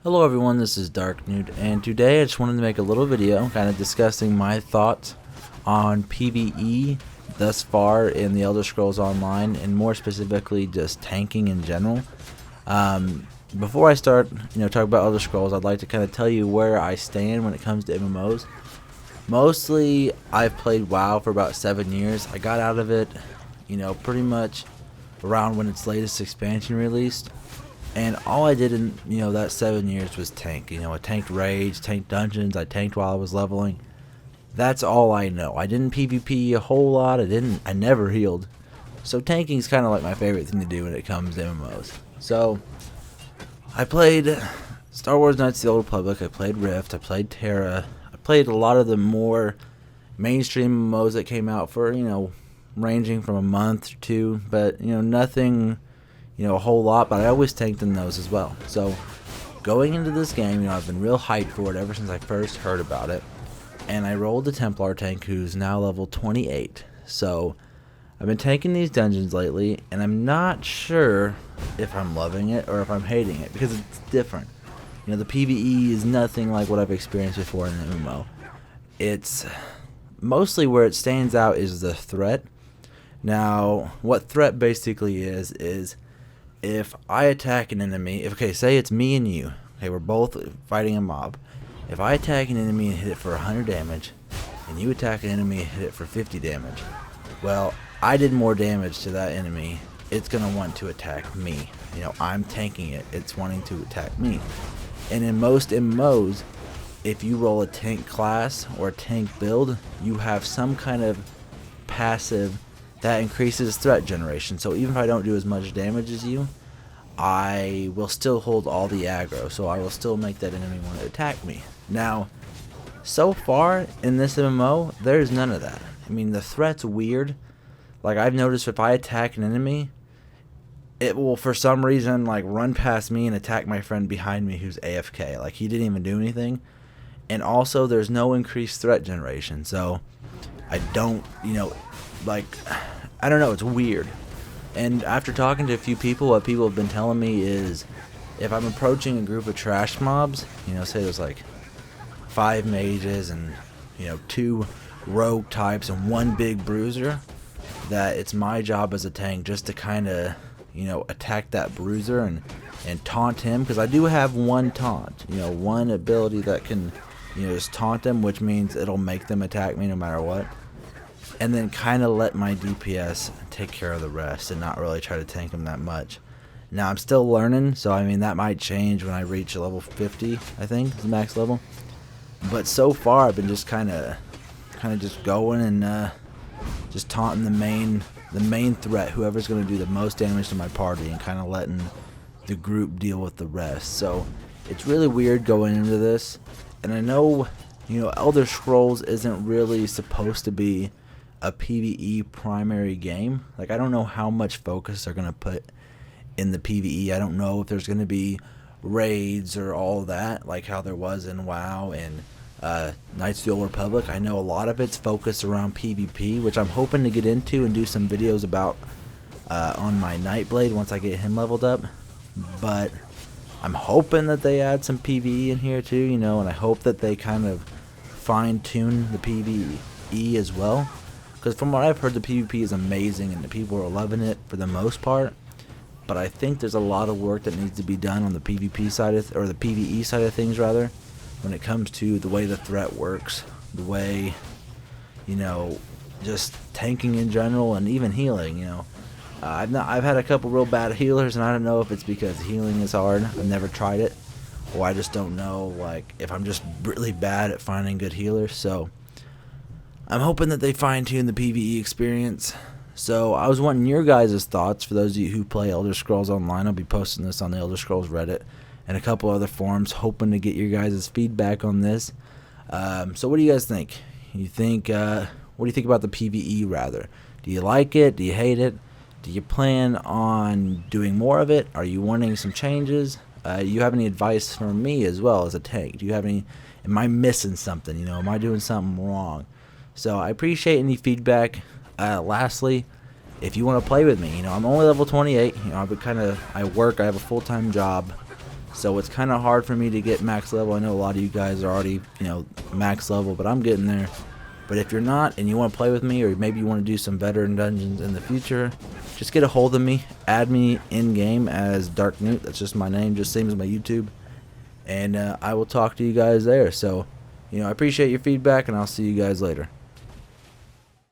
Hello everyone, this is Darknewt, and today I just wanted to make a little video kind of discussing my thoughts on PVE thus far in the Elder Scrolls Online, and more specifically just tanking in general. Before I start, talk about Elder Scrolls, I'd like to kind of tell you where I stand when it comes to MMOs. Mostly, I've played WoW for about 7 years. I got out of it, pretty much around when its latest expansion released. And all I did in, that 7 years was tank. I tanked raids, tanked dungeons, I tanked while I was leveling. That's all I know. I didn't PvP a whole lot. I never healed. So tanking is kind of like my favorite thing to do when it comes to MMOs. So I played Star Wars Knights of the Old Republic, I played Rift, I played Terra. I played a lot of the more mainstream MMOs that came out for, ranging from a month or two, but nothing a whole lot, but I always tanked in those as well. So going into this game, I've been real hyped for it ever since I first heard about it, and I rolled the Templar tank, who's now level 28. So I've been tanking these dungeons lately, and I'm not sure if I'm loving it or if I'm hating it, because it's different. The PvE is nothing like what I've experienced before in an MMO. It's mostly where it stands out is the threat. Now, what threat basically is if I attack an enemy, say it's me and you, we're both fighting a mob. If I attack an enemy and hit it for 100 damage, and you attack an enemy and hit it for 50 damage, well, I did more damage to that enemy. It's going to want to attack me. I'm tanking it. It's wanting to attack me. And in most MMOs, if you roll a tank class or a tank build, you have some kind of passive that increases threat generation. So even if I don't do as much damage as you, I will still hold all the aggro. So I will still make that enemy want to attack me. Now, so far in this MMO, there's none of that. The threat's weird. Like, I've noticed if I attack an enemy, it will for some reason run past me and attack my friend behind me who's AFK. Like, he didn't even do anything. And also, there's no increased threat generation. So I don't, I don't know, it's weird. And after talking to a few people, what people have been telling me is if I'm approaching a group of trash mobs, say there's 5 mages and 2 rogue types and 1 big bruiser, that it's my job as a tank just to kind of attack that bruiser and taunt him, because I do have 1 taunt, 1 ability that can just taunt them, which means it'll make them attack me no matter what. And then kind of let my DPS take care of the rest and not really try to tank them that much. Now, I'm still learning, so that might change when I reach level 50, I think, is the max level. But so far, I've been just kind of just going and just taunting the main threat, whoever's going to do the most damage to my party, and kind of letting the group deal with the rest. So it's really weird going into this, and I know, Elder Scrolls isn't really supposed to be a PvE primary game. I don't know how much focus they're going to put in the PvE. I don't know if there's going to be raids or all that, like how there was in WoW and Knights of the Old Republic. I know a lot of it's focused around PvP, which I'm hoping to get into and do some videos about on my Nightblade once I get him leveled up. But I'm hoping that they add some PvE in here too, and I hope that they kind of fine-tune the PvE as well. Because from what I've heard, the PvP is amazing and the people are loving it for the most part. But I think there's a lot of work that needs to be done on the PvP side or the PvE side of things rather, when it comes to the way the threat works, the way, just tanking in general and even healing. I've had a couple real bad healers, and I don't know if it's because healing is hard. I've never tried it, or I just don't know if I'm just really bad at finding good healers. So I'm hoping that they fine-tune the PvE experience. So I was wanting your guys' thoughts. For those of you who play Elder Scrolls Online, I'll be posting this on the Elder Scrolls Reddit and a couple other forums, hoping to get your guys' feedback on this. So what do you guys think? What do you think about the PvE rather? Do you like it? Do you hate it? Do you plan on doing more of it? Are you wanting some changes? Do you have any advice for me as well as a tank? Do you have any? Am I missing something? Am I doing something wrong? So I appreciate any feedback. Lastly, if you want to play with me, I'm only level 28. I have a full-time job. So it's kind of hard for me to get max level. I know a lot of you guys are already, max level, but I'm getting there. But if you're not and you want to play with me, or maybe you want to do some veteran dungeons in the future, just get a hold of me. Add me in game as Darknewt. That's just my name, just same as my YouTube. And I will talk to you guys there. So, I appreciate your feedback, and I'll see you guys later.